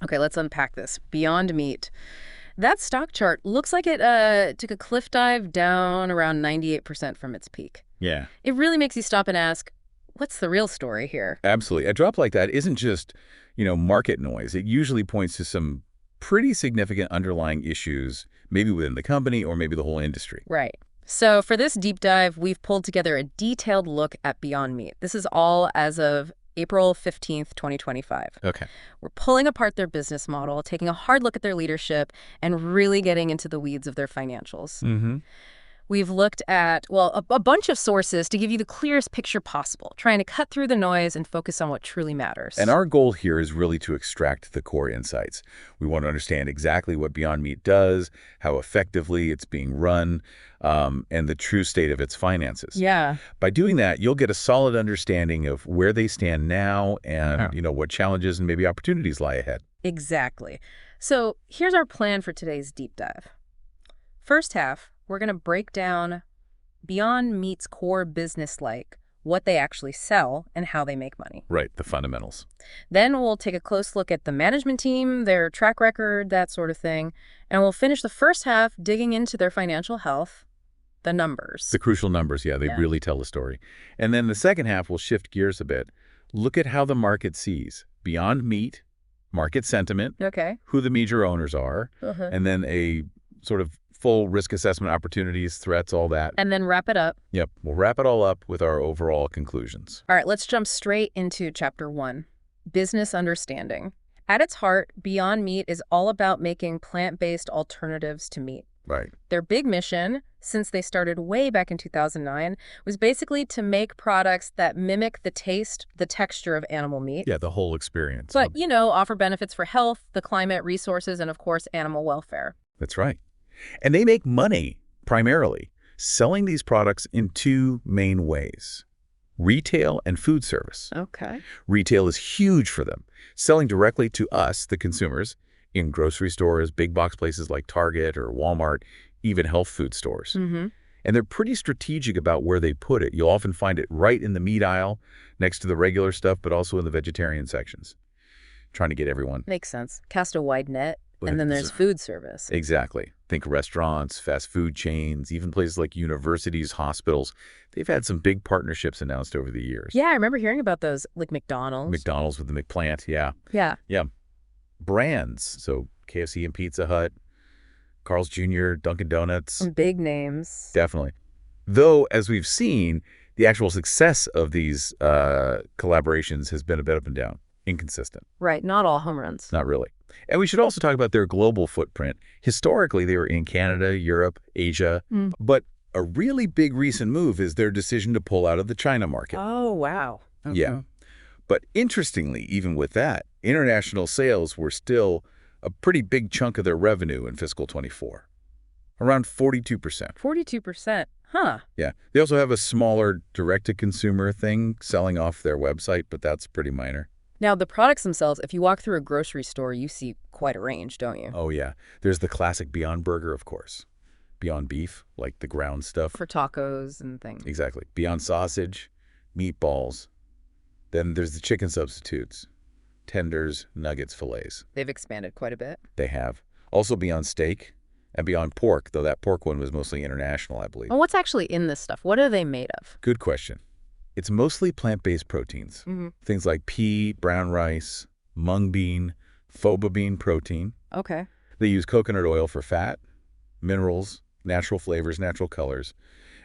Okay, let's unpack this. Beyond Meat. That stock chart looks like it took a cliff dive down around 98% from its peak. Yeah, It really makes you stop and ask, what's the real story here? absolutely. A drop like that isn't just, market noise. It usually points to some pretty significant underlying issues, maybe within the company or maybe the whole industry. Right. So for this deep dive, we've pulled together a detailed look at Beyond Meat. This is all as of April 15th, 2025. Okay. We're pulling apart their business model, taking a hard look at their leadership, and really getting into the weeds of their financials. Mm-hmm. We've looked at, well, a bunch of sources to give you the clearest picture possible, trying to cut through the noise and focus on what truly matters. And our goal here is really to extract the core insights. We want to understand exactly what Beyond Meat does, how effectively it's being run, and the true state of its finances. Yeah. By doing that, you'll get a solid understanding of where they stand now and, what challenges and maybe opportunities lie ahead. Exactly. So here's our plan for today's deep dive. First half, we're going to break down Beyond Meat's core business, like what they actually sell and how they make money. Right, the fundamentals. Then we'll take a close look at the management team, their track record, that sort of thing. And we'll finish the first half digging into their financial health, the numbers. The crucial numbers, yeah, they really tell the story. And then the second half, we'll shift gears a bit. Look at how the market sees Beyond Meat, market sentiment, Okay. who the major owners are, and then a sort of full risk assessment, opportunities, threats, all that. And then wrap it up. Yep, we'll wrap it all up with our overall conclusions. All right, let's jump straight into Chapter 1, Business Understanding. At its heart, Beyond Meat is all about making plant-based alternatives to meat. Right. Their big mission, since they started way back in 2009, was basically to make products that mimic the taste, the texture of animal meat. Yeah, the whole experience. But, offer benefits for health, the climate, resources, and of course, animal welfare. That's right. And they make money, primarily, selling these products in two main ways: retail and food service. Okay. Retail is huge for them, selling directly to us, the consumers, in grocery stores, big box places like Target or Walmart, even health food stores. Mm-hmm. And they're pretty strategic about where they put it. You'll often find it right in the meat aisle, next to the regular stuff, but also in the vegetarian sections, trying to get everyone. Makes sense. Cast a wide net. And then there's food service. Exactly. Think restaurants, fast food chains, even places like universities, hospitals. They've had some big partnerships announced over the years. Yeah, I remember hearing about those, like McDonald's. McDonald's with the McPlant, yeah. Yeah. Yeah. Brands, so KFC and Pizza Hut, Carl's Jr., Dunkin' Donuts. Some big names. Definitely. Though, as we've seen, the actual success of these collaborations has been a bit up and down, inconsistent. Right, not all home runs. Not really. And we should also talk about their global footprint. Historically, they were in Canada, Europe, Asia. But a really big recent move is their decision to pull out of the China market. Oh, wow. Okay. Yeah. But interestingly, even with that, international sales were still a pretty big chunk of their revenue in fiscal 24, around 42%. 42%. Huh. Yeah. They also have a smaller direct-to-consumer thing selling off their website, but that's pretty minor. Now, the products themselves, if you walk through a grocery store, you see quite a range, don't you? Oh, yeah. There's the classic Beyond Burger, of course. Beyond Beef, like the ground stuff. For tacos and things. Exactly. Beyond Sausage, meatballs. Then there's the chicken substitutes. Tenders, nuggets, fillets. They've expanded quite a bit. They have. Also Beyond Steak and Beyond Pork, though that pork one was mostly international, I believe. Well, what's actually in this stuff? What are they made of? Good question. It's mostly plant-based proteins. Things like pea, brown rice, mung bean, faba bean protein. Okay. They use coconut oil for fat, minerals, natural flavors, natural colors.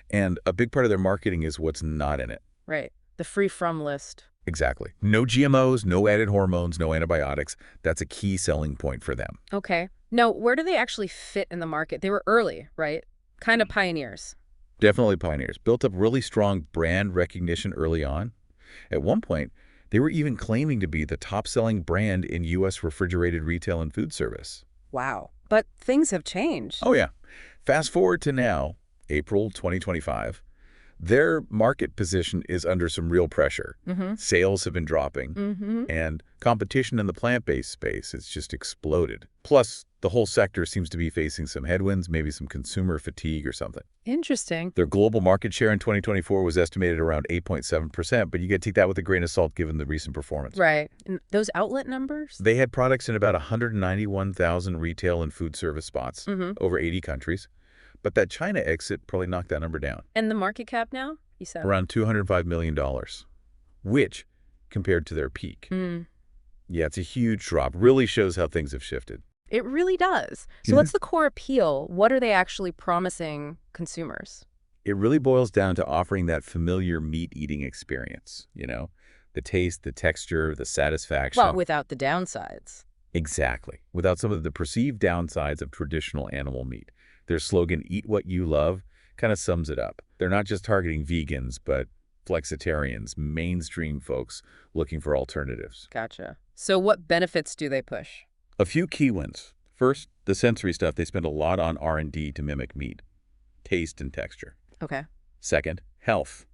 And a big part of their marketing is what's not in it. Right. The free from list. Exactly. No GMOs, no added hormones, no antibiotics. That's a key selling point for them. Okay. Now, where do they actually fit in the market? They were early, right? Kind of pioneers. Definitely pioneers. Built up really strong brand recognition early on. At one point, they were even claiming to be the top-selling brand in U.S. refrigerated retail and food service. Wow. But things have changed. Oh, yeah. Fast forward to now, April 2025. Their market position is under some real pressure. Mm-hmm. Sales have been dropping, Mm-hmm. and competition in the plant-based space has just exploded. Plus, the whole sector seems to be facing some headwinds, maybe some consumer fatigue or something. Interesting. Their global market share in 2024 was estimated around 8.7%, but you got to take that with a grain of salt given the recent performance. Right. And those outlet numbers? They had products in about 191,000 retail and food service spots, Mm-hmm. over 80 countries. But that China exit probably knocked that number down. And the market cap now, you said? Around $205 million, which, compared to their peak, Mm. yeah, it's a huge drop. Really shows how things have shifted. It really does. So Yeah. what's the core appeal? What are they actually promising consumers? It really boils down to offering that familiar meat-eating experience, the taste, the texture, the satisfaction. Well, without the downsides. Exactly. Without some of the perceived downsides of traditional animal meat. Their slogan, "Eat what you love," kind of sums it up. They're not just targeting vegans, but flexitarians, mainstream folks looking for alternatives. Gotcha. So what benefits do they push? A few key ones. First, the sensory stuff. They spend a lot on R&D to mimic meat, taste and texture. Okay. Second, health.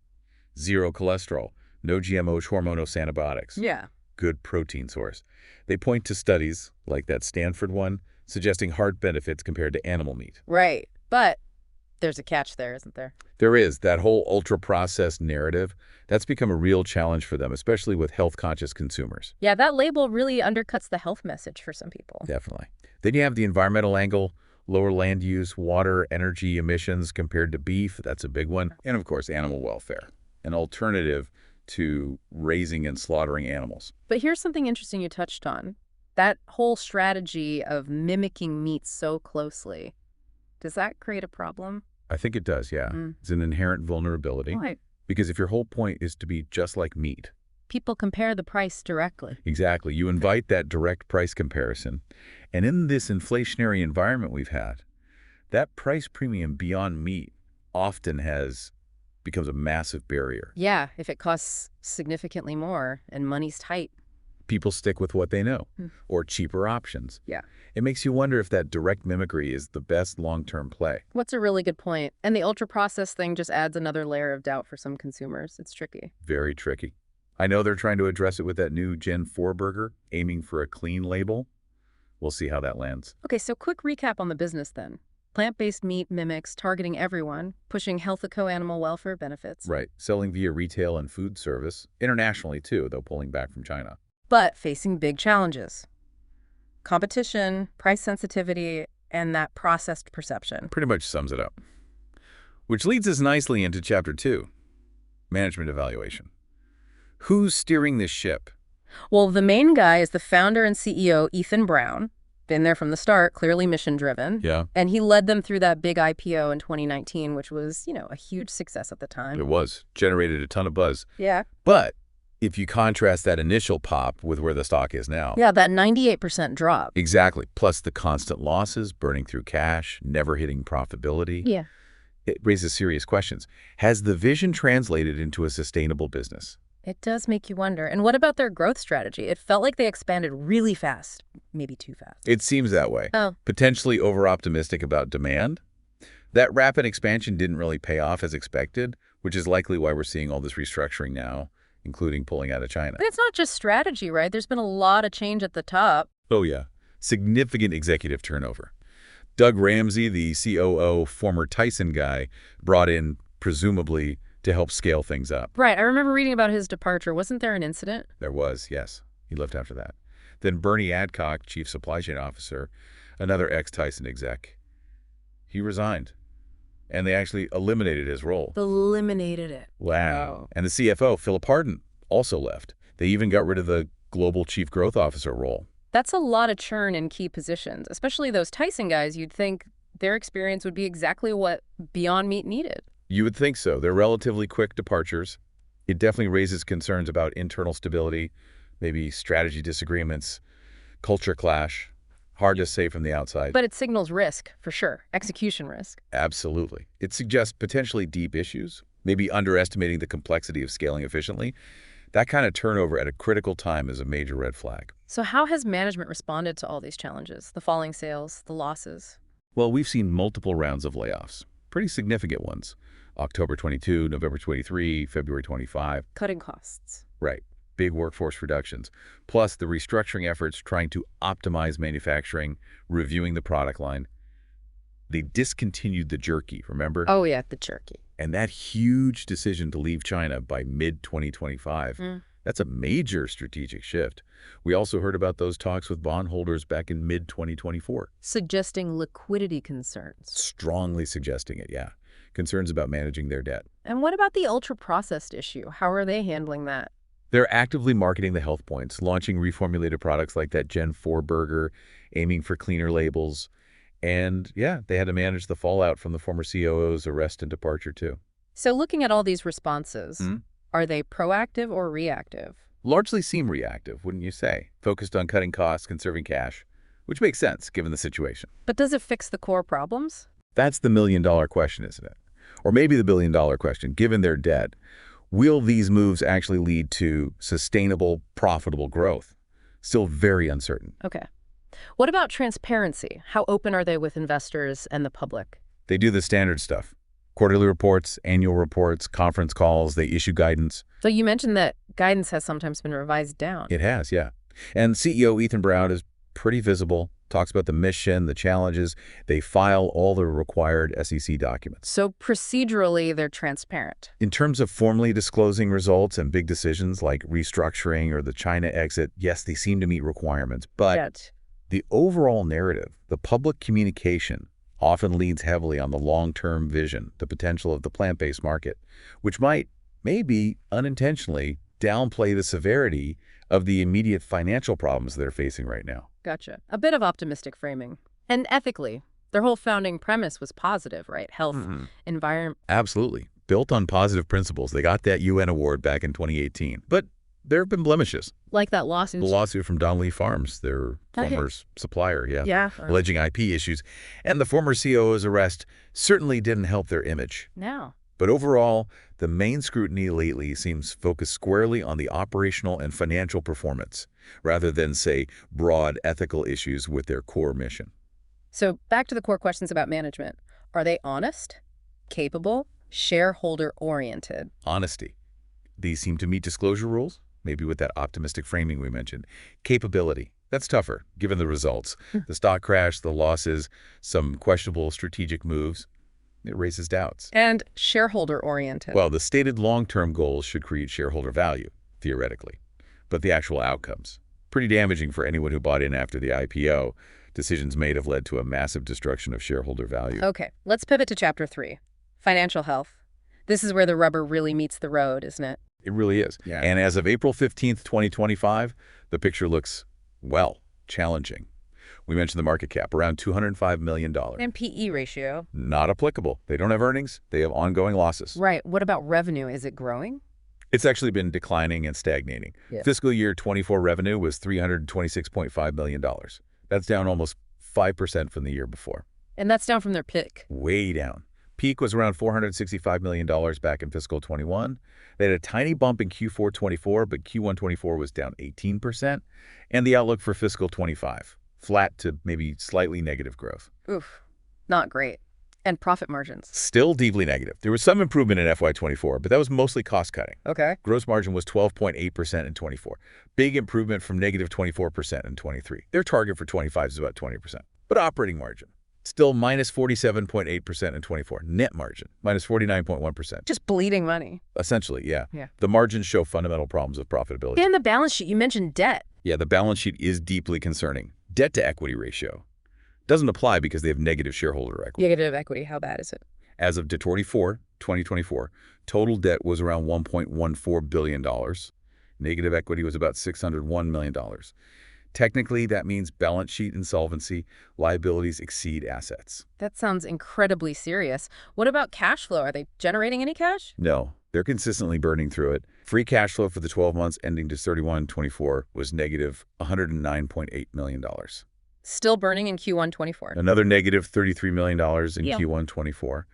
Zero cholesterol, no GMOs, hormones, antibiotics. Yeah. Good protein source. They point to studies, like that Stanford one, suggesting heart benefits compared to animal meat. Right. But there's a catch there, isn't there? There is. That whole ultra-processed narrative, that's become a real challenge for them, especially with health-conscious consumers. Yeah, that label really undercuts the health message for some people. Definitely. Then you have the environmental angle, lower land use, water, energy emissions compared to beef. That's a big one. And, of course, animal welfare, an alternative to raising and slaughtering animals. But here's something interesting you touched on. That whole strategy of mimicking meat so closely, does that create a problem? I think it does, yeah. Mm. It's an inherent vulnerability. Why? Because if your whole point is to be just like meat, People compare the price directly. exactly, you invite that direct price comparison. And in this inflationary environment we've had, that price premium beyond meat often becomes a massive barrier. Yeah, if it costs significantly more and money's tight. People stick with what they know, Hmm. or cheaper options. Yeah. It makes you wonder if that direct mimicry is the best long-term play. What's a really good point? And the ultra-processed thing just adds another layer of doubt for some consumers. It's tricky. Very tricky. I know they're trying to address it with that new Gen 4 burger, aiming for a clean label. We'll see how that lands. Okay, so quick recap on the business then. Plant-based meat mimics targeting everyone, pushing healthico animal welfare benefits. Right. Selling via retail and food service, internationally too, though pulling back from China. But facing big challenges. Competition, price sensitivity, and that processed perception. Pretty much sums it up. Which leads us nicely into Chapter 2, management evaluation. Who's steering this ship? Well, the main guy is the founder and CEO, Ethan Brown. Been there from the start, clearly mission-driven. Yeah, And he led them through that big IPO in 2019, which was, a huge success at the time. it was. Generated a ton of buzz. Yeah. But if you contrast that initial pop with where the stock is now. Yeah, that 98% drop. Exactly. Plus the constant losses, burning through cash, never hitting profitability. Yeah. It raises serious questions. Has the vision translated into a sustainable business? It does make you wonder. And what about their growth strategy? It felt like they expanded really fast, maybe too fast. It seems that way. Oh. Potentially over-optimistic about demand. That rapid expansion didn't really pay off as expected, which is likely why we're seeing all this restructuring now, including pulling out of China. But it's not just strategy, right? There's been a lot of change at the top. Oh, yeah. Significant executive turnover. Doug Ramsey, the COO, former Tyson guy, brought in, presumably, to help scale things up. Right. I remember reading about his departure. Wasn't there an incident? There was, yes. He left after that. Then Bernie Adcock, chief supply chain officer, another ex-Tyson exec, he resigned. And they actually eliminated his role. Eliminated it. Wow. And the CFO, Philip Hardin, also left. They even got rid of the global chief growth officer role. That's a lot of churn in key positions, especially those Tyson guys. You'd think their experience would be exactly what Beyond Meat needed. You would think so. They're relatively quick departures. It definitely raises concerns about internal stability, maybe strategy disagreements, culture clash. Hard to say from the outside. But it signals risk, for sure. Execution risk. Absolutely. It suggests potentially deep issues, maybe underestimating the complexity of scaling efficiently. That kind of turnover at a critical time is a major red flag. So how has management responded to all these challenges? The falling sales, the losses? Well, we've seen multiple rounds of layoffs, pretty significant ones. October 22, November 23, February 25. Cutting costs. Right. Big workforce reductions. Plus the restructuring efforts trying to optimize manufacturing, reviewing the product line. They discontinued the jerky, remember? Oh, yeah, the jerky. And that huge decision to leave China by mid-2025, that's a major strategic shift. We also heard about those talks with bondholders back in mid-2024. Suggesting liquidity concerns. Strongly suggesting it, yeah. Concerns about managing their debt. And what about the ultra-processed issue? How are they handling that? They're actively marketing the health points, launching reformulated products like that Gen 4 burger, aiming for cleaner labels. And yeah, they had to manage the fallout from the former COO's arrest and departure too. So looking at all these responses, are they proactive or reactive? Largely seem reactive, wouldn't you say? Focused on cutting costs, conserving cash, which makes sense given the situation. But does it fix the core problems? That's the million-dollar question, isn't it? Or maybe the billion-dollar question, given their debt. Will these moves actually lead to sustainable, profitable growth? Still very uncertain. Okay. What about transparency? How open are they with investors and the public? They do the standard stuff. Quarterly reports, annual reports, conference calls, they issue guidance. So you mentioned that guidance has sometimes been revised down. It has, yeah. And CEO Ethan Brown is pretty visible, talks about the mission, the challenges. They file all the required SEC documents. So procedurally, they're transparent. In terms of formally disclosing results and big decisions like restructuring or the China exit, yes, they seem to meet requirements. But the overall narrative, the public communication, often leans heavily on the long-term vision, the potential of the plant-based market, which might, maybe unintentionally, downplay the severity of the immediate financial problems they're facing right now. Gotcha. A bit of optimistic framing. And ethically, their whole founding premise was positive, right? Health, environment. Absolutely. Built on positive principles. They got that UN award back in 2018. But there have been blemishes. Like that lawsuit? The lawsuit from Don Lee Farms, their former supplier, alleging IP issues. And the former COO's arrest certainly didn't help their image. No. But overall, the main scrutiny lately seems focused squarely on the operational and financial performance, rather than, say, broad ethical issues with their core mission. So back to the core questions about management. Are they honest, capable, shareholder-oriented? Honesty. These seem to meet disclosure rules, maybe with that optimistic framing we mentioned. Capability. That's tougher, given the results. The stock crash, the losses, some questionable strategic moves. It raises doubts. And shareholder-oriented. Well, the stated long-term goals should create shareholder value, theoretically. But the actual outcomes, pretty damaging for anyone who bought in after the IPO. Decisions made have led to a massive destruction of shareholder value. Okay, let's pivot to Chapter 3, financial health. This is where the rubber really meets the road, isn't it? It really is. Yeah. And as of April 15th, 2025, the picture looks, well, challenging. We mentioned the market cap, around $205 million. And PE ratio. Not applicable. They don't have earnings. They have ongoing losses. Right. What about revenue? Is it growing? It's actually been declining and stagnating. Fiscal year 24 revenue was $326.5 million. That's down almost 5% from the year before. And that's down from their peak. Way down. Peak was around $465 million back in fiscal 21. They had a tiny bump in Q4 24, but Q1 24 was down 18%. And the outlook for fiscal 25, flat to maybe slightly negative growth. Oof, not great. And profit margins? Still deeply negative. There was some improvement in FY24, but that was mostly cost-cutting. Okay. Gross margin was 12.8% in 24. Big improvement from negative 24% in 23. Their target for 25 is about 20%. But operating margin, still minus 47.8% in 24. Net margin, minus 49.1%. Just bleeding money. Essentially, yeah. The margins show fundamental problems of profitability. And the balance sheet, you mentioned debt. Yeah, the balance sheet is deeply concerning. Debt to equity ratio doesn't apply because they have negative shareholder equity. Negative equity, how bad is it? As of Decode 2024, total debt was around $1.14 billion. Negative equity was about $601 million. Technically, that means balance sheet insolvency, liabilities exceed assets. That sounds incredibly serious. What about cash flow? Are they generating any cash? No, they're consistently burning through it. Free cash flow for the 12 months ending to 31/24 was negative $109.8 million. Still burning in Q1 24. Another negative $33 million in Q1 24.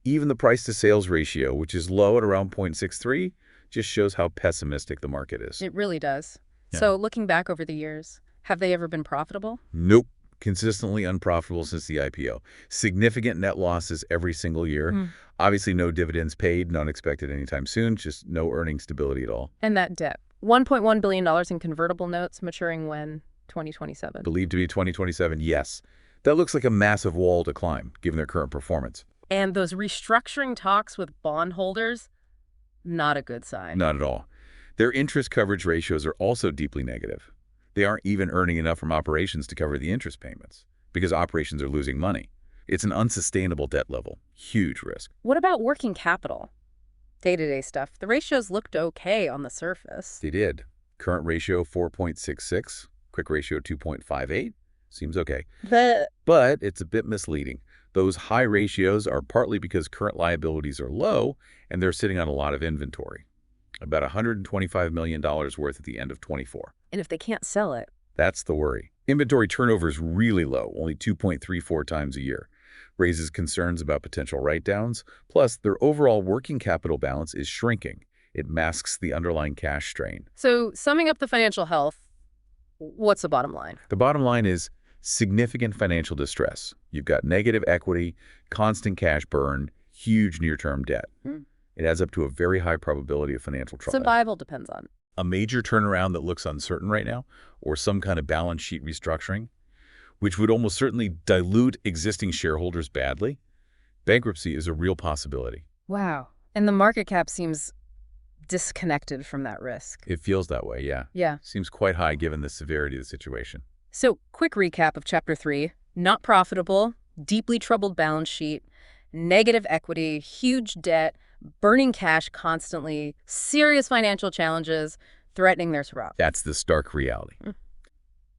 Even the price-to-sales ratio, which is low at around 0.63, just shows how pessimistic the market is. It really does. So looking back over the years, have they ever been profitable? Nope. Consistently unprofitable since the IPO. Significant net losses every single year. Obviously, no dividends paid, none expected anytime soon, just no earning stability at all. And that debt, $1.1 billion in convertible notes maturing when? 2027. Believed to be 2027, yes. That looks like a massive wall to climb, given their current performance. And those restructuring talks with bondholders, not a good sign. Not at all. Their interest coverage ratios are also deeply negative. They aren't even earning enough from operations to cover the interest payments, because operations are losing money. It's an unsustainable debt level. Huge risk. What about working capital? Day-to-day stuff. The ratios looked okay on the surface. They did. Current ratio 4.66, quick ratio 2.58. Seems okay. But it's a bit misleading. Those high ratios are partly because current liabilities are low and they're sitting on a lot of inventory. About $125 million worth at the end of 24. And if they can't sell it? That's the worry. Inventory turnover is really low, only 2.34 times a year. Raises concerns about potential write-downs. Plus, their overall working capital balance is shrinking. It masks the underlying cash strain. So, summing up the financial health, what's the bottom line? The bottom line is significant financial distress. You've got negative equity, constant cash burn, huge near-term debt. It adds up to a very high probability of financial trouble. Survival depends on A major turnaround that looks uncertain right now, or some kind of balance sheet restructuring, which would almost certainly dilute existing shareholders badly. Bankruptcy is a real possibility. Wow. And the market cap seems disconnected from that risk. It feels that way, yeah. Yeah. Seems quite high given the severity of the situation. So, quick recap of Chapter 3. Not profitable, deeply troubled balance sheet, negative equity, huge debt, burning cash constantly, serious financial challenges, threatening their survival. That's the stark reality.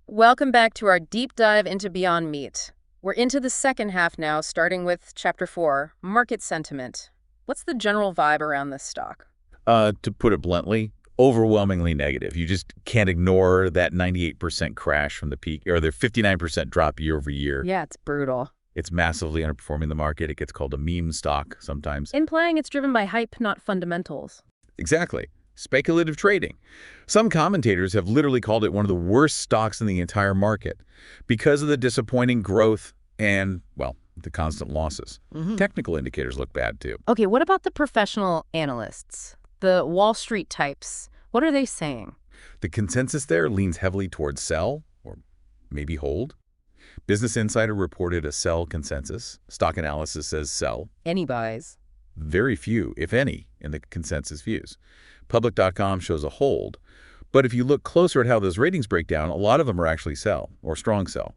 Welcome back to our deep dive into Beyond Meat. We're into the second half now, starting with Chapter 4, Market Sentiment. What's the general vibe around this stock? To put it bluntly, overwhelmingly negative. You just can't ignore that 98% crash from the peak, or the 59% drop year over year. Yeah, it's brutal. It's massively underperforming the market. It gets called a meme stock sometimes. Implying it's driven by hype, not fundamentals. Exactly. Speculative trading. Some commentators have literally called it one of the worst stocks in the entire market because of the disappointing growth and, well, the constant losses. Technical indicators look bad too. Okay, what about the professional analysts? The Wall Street types? What are they saying? The consensus there leans heavily towards sell, or maybe hold. Business Insider reported a sell consensus. Stock Analysis says sell. Any buys? Very few, if any, in the consensus views. Public.com shows a hold. But if you look closer at how those ratings break down, a lot of them are actually sell, or strong sell.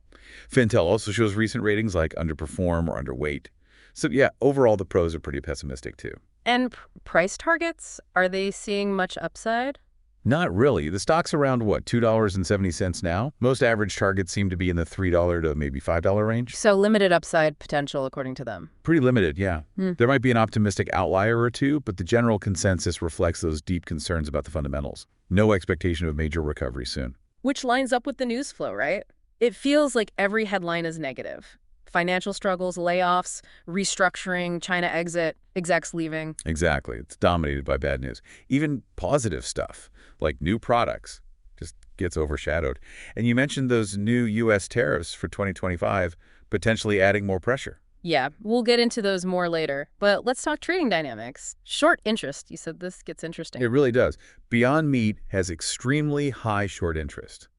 Fintel also shows recent ratings like underperform or underweight. So yeah, overall the pros are pretty pessimistic too. And price targets? Are they seeing much upside? Not really. The stock's around, what, $2.70 now? Most average targets seem to be in the $3 to maybe $5 range. So limited upside potential according to them. Pretty limited, yeah. There might be an optimistic outlier or two, but the general consensus reflects those deep concerns about the fundamentals. No expectation of major recovery soon. Which lines up with the news flow, right? It feels like every headline is negative. Financial struggles, layoffs, restructuring, China exit, execs leaving. Exactly. It's dominated by bad news. Even positive stuff, like new products, just gets overshadowed. And you mentioned those new U.S. tariffs for 2025, potentially adding more pressure. Yeah, we'll get into those more later. But let's talk trading dynamics. Short interest. You said this gets interesting. It really does. Beyond Meat has extremely high short interest.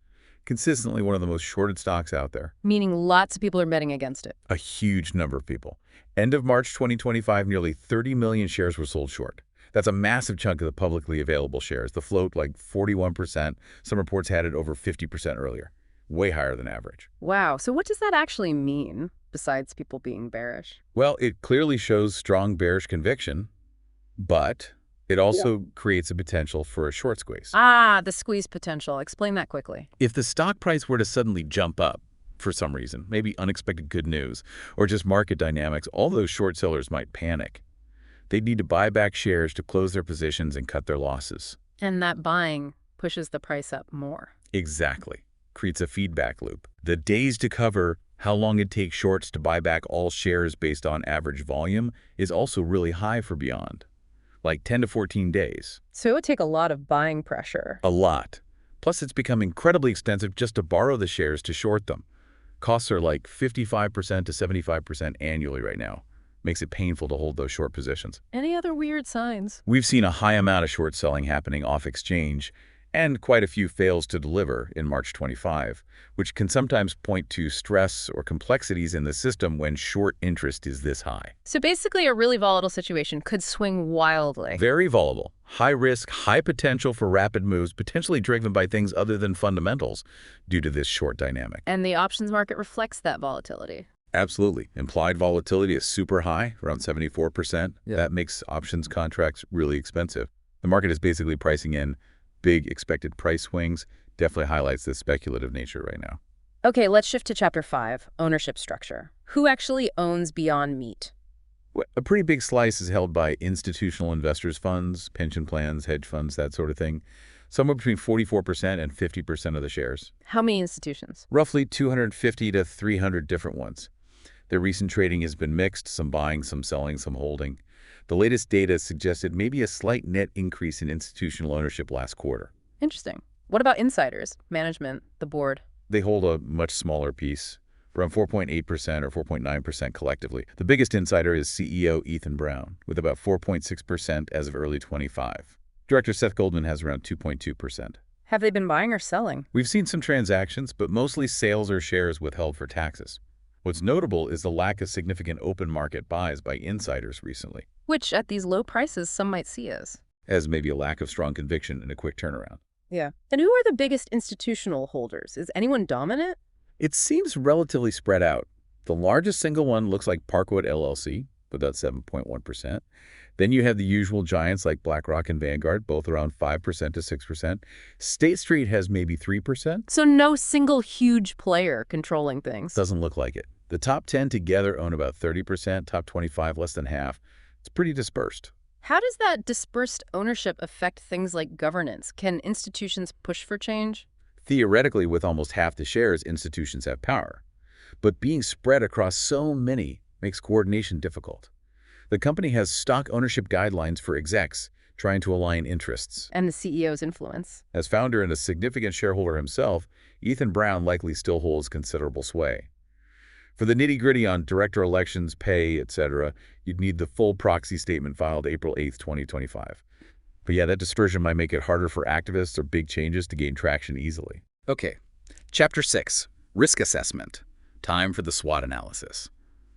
Consistently one of the most shorted stocks out there. Meaning lots of people are betting against it. A huge number of people. End of March 2025, nearly 30 million shares were sold short. That's a massive chunk of the publicly available shares. The float, like 41%. Some reports had it over 50% earlier. Way higher than average. Wow. So what does that actually mean, besides people being bearish? Well, it clearly shows strong bearish conviction, but it also creates a potential for a short squeeze. Ah, the squeeze potential. Explain that quickly. If the stock price were to suddenly jump up for some reason, maybe unexpected good news, or just market dynamics, all those short sellers might panic. They'd need to buy back shares to close their positions and cut their losses. And that buying pushes the price up more. Exactly. Creates a feedback loop. The days to cover how long it takes shorts to buy back all shares based on average volume is also really high for Beyond. Like 10 to 14 days. So it would take a lot of buying pressure. A lot. Plus, it's become incredibly expensive just to borrow the shares to short them. Costs are like 55% to 75% annually right now. Makes it painful to hold those short positions. Any other weird signs? We've seen a high amount of short selling happening off exchange and quite a few fails to deliver in March 25, which can sometimes point to stress or complexities in the system when short interest is this high. So basically a really volatile situation could swing wildly. Very volatile, high risk, high potential for rapid moves, potentially driven by things other than fundamentals due to this short dynamic. And the options market reflects that volatility. Absolutely. Implied volatility is super high, around 74%. Yeah. That makes options contracts really expensive. The market is basically pricing in big expected price swings. Definitely highlights the speculative nature right now. Okay, let's shift to Chapter 5, ownership structure. Who actually owns Beyond Meat? A pretty big slice is held by institutional investors' funds, pension plans, hedge funds, that sort of thing. Somewhere between 44% and 50% of the shares. How many institutions? Roughly 250 to 300 different ones. Their recent trading has been mixed, some buying, some selling, some holding. The latest data suggested maybe a slight net increase in institutional ownership last quarter. Interesting. What about insiders, management, the board? They hold a much smaller piece, around 4.8% or 4.9% collectively. The biggest insider is CEO Ethan Brown, with about 4.6% as of early 25. Director Seth Goldman has around 2.2%. Have they been buying or selling? We've seen some transactions, but mostly sales or shares withheld for taxes. What's notable is the lack of significant open market buys by insiders recently, Which, at these low prices, some might see as maybe a lack of strong conviction and a quick turnaround. Yeah. And who are the biggest institutional holders? Is anyone dominant? It seems relatively spread out. The largest single one looks like Parkwood LLC, with about 7.1%. Then you have the usual giants like BlackRock and Vanguard, both around 5% to 6%. State Street has maybe 3%. So no single huge player controlling things. Doesn't look like it. The top 10 together own about 30%, top 25 less than half. It's pretty dispersed. How does that dispersed ownership affect things like governance? Can institutions push for change? Theoretically, with almost half the shares, institutions have power. But being spread across so many makes coordination difficult. The company has stock ownership guidelines for execs, trying to align interests. And the CEO's influence. As founder and a significant shareholder himself, Ethan Brown likely still holds considerable sway. For the nitty-gritty on director elections, pay, etc., you'd need the full proxy statement filed April 8, 2025. But yeah, that dispersion might make it harder for activists or big changes to gain traction easily. Okay, Chapter 6, Risk Assessment. Time for the SWOT analysis.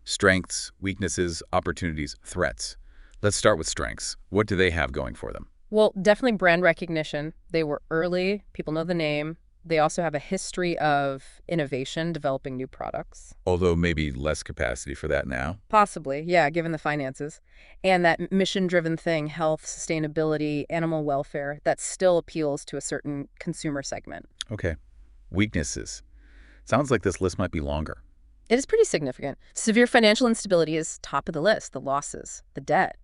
Strengths, weaknesses, opportunities, threats. Let's start with strengths. What do they have going for them? Well, definitely brand recognition. They were early. People know the name. They also have a history of innovation, developing new products. Although maybe less capacity for that now. Possibly, yeah, given the finances. And that mission-driven thing, health, sustainability, animal welfare, that still appeals to a certain consumer segment. Okay. Weaknesses. Sounds like this list might be longer. It is pretty significant. Severe financial instability is top of the list. The losses, the debt,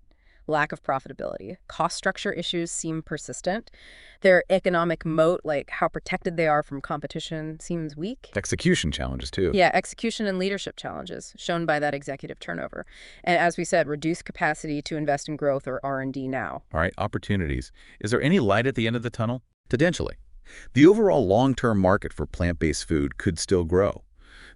lack of profitability. Cost structure issues seem persistent. Their economic moat, like how protected they are from competition, seems weak. Execution challenges, too. Yeah, execution and leadership challenges shown by that executive turnover. And as we said, reduced capacity to invest in growth or R&D now. All right, opportunities. Is there any light at the end of the tunnel? Potentially. The overall long-term market for plant-based food could still grow.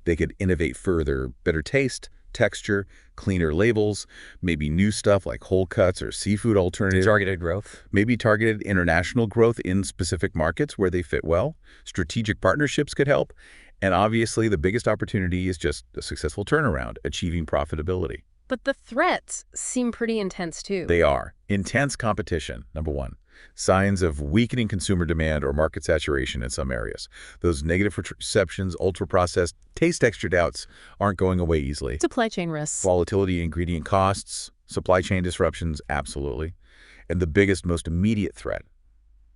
They could innovate further, better taste, texture, cleaner labels, maybe new stuff like whole cuts or seafood alternatives. Targeted growth. Maybe targeted international growth in specific markets where they fit well. Strategic partnerships could help. And obviously, the biggest opportunity is just a successful turnaround, achieving profitability. But the threats seem pretty intense, too. They are. Intense competition, number one. Signs of weakening consumer demand or market saturation in some areas. Those negative perceptions, ultra-processed, taste texture doubts aren't going away easily. Supply chain risks. Volatility in ingredient costs, supply chain disruptions, absolutely. And the biggest, most immediate threat,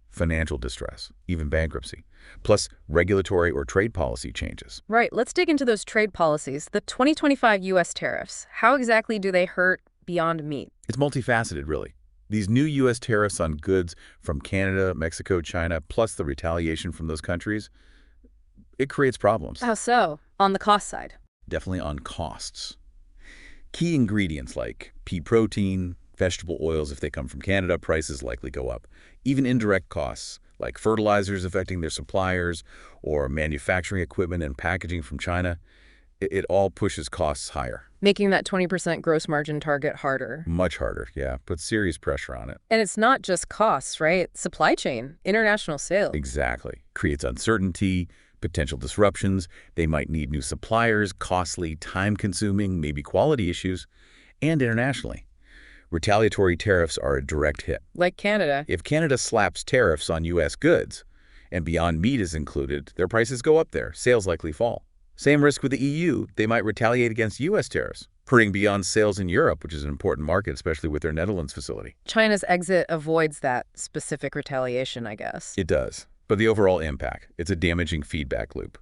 financial distress, even bankruptcy, plus regulatory or trade policy changes. Right. Let's dig into those trade policies. The 2025 U.S. tariffs, how exactly do they hurt Beyond Meat? It's multifaceted, really. These new U.S. tariffs on goods from Canada, Mexico, China, plus the retaliation from those countries, it creates problems. How so? On the cost side. Definitely on costs. Key ingredients like pea protein, vegetable oils, if they come from Canada, prices likely go up. Even indirect costs like fertilizers affecting their suppliers or manufacturing equipment and packaging from China. It all pushes costs higher. Making that 20% gross margin target harder. Much harder, yeah. Puts serious pressure on it. And it's not just costs, right? Supply chain, international sales. Exactly. Creates uncertainty, potential disruptions. They might need new suppliers, costly, time-consuming, maybe quality issues, and internationally. Retaliatory tariffs are a direct hit. Like Canada. If Canada slaps tariffs on U.S. goods, and Beyond Meat is included, their prices go up there. Sales likely fall. Same risk with the EU. They might retaliate against U.S. tariffs, hurting Beyond's sales in Europe, which is an important market, especially with their Netherlands facility. China's exit avoids that specific retaliation, I guess. It does. But the overall impact, it's a damaging feedback loop.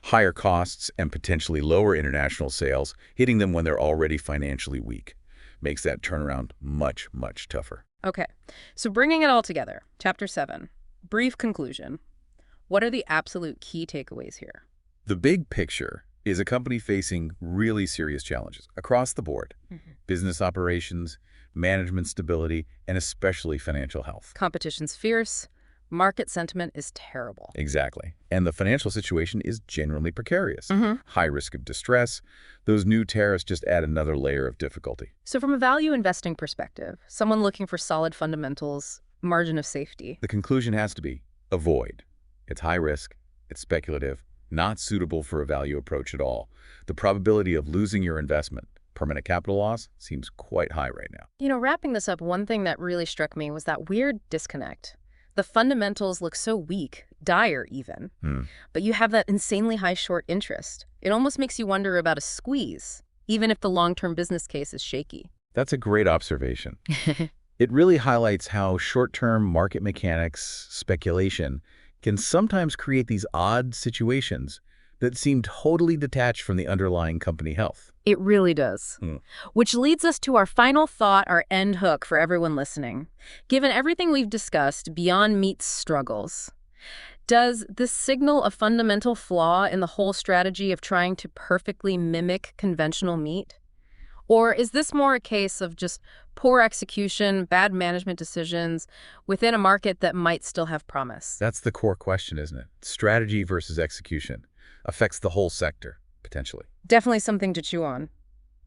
Higher costs and potentially lower international sales, hitting them when they're already financially weak, makes that turnaround much, much tougher. Okay, so bringing it all together, Chapter 7, brief conclusion. What are the absolute key takeaways here? The big picture is a company facing really serious challenges across the board. Business operations, management stability, and especially financial health. Competition's fierce. Market sentiment is terrible. Exactly. And the financial situation is generally precarious. High risk of distress. Those new tariffs just add another layer of difficulty. So from a value investing perspective, someone looking for solid fundamentals, margin of safety. The conclusion has to be avoid. It's high risk, it's speculative, not suitable for a value approach at all. The probability of losing your investment, permanent capital loss, seems quite high right now. You know, wrapping this up, one thing that really struck me was that weird disconnect. The fundamentals look so weak, dire even, but you have that insanely high short interest. It almost makes you wonder about a squeeze, even if the long-term business case is shaky. That's a great observation. It really highlights how short-term market mechanics, speculation, can sometimes create these odd situations that seem totally detached from the underlying company health. It really does. Which leads us to our final thought, our end hook for everyone listening. Given everything we've discussed, Beyond Meat's struggles, does this signal a fundamental flaw in the whole strategy of trying to perfectly mimic conventional meat? Or is this more a case of just poor execution, bad management decisions within a market that might still have promise? That's the core question, isn't it? Strategy versus execution affects the whole sector, potentially. Definitely something to chew on.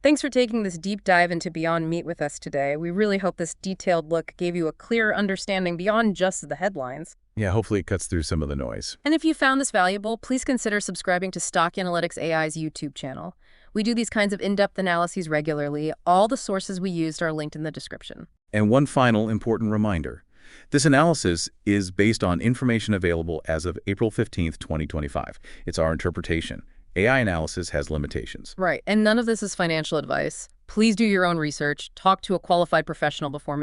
Thanks for taking this deep dive into Beyond Meat with us today. We really hope this detailed look gave you a clear understanding beyond just the headlines. Yeah, hopefully it cuts through some of the noise. And if you found this valuable, please consider subscribing to Stock Analytics AI's YouTube channel. We do these kinds of in-depth analyses regularly. All the sources we used are linked in the description. And one final important reminder. This analysis is based on information available as of April 15th, 2025. It's our interpretation. AI analysis has limitations. Right, and none of this is financial advice. Please do your own research. Talk to a qualified professional before making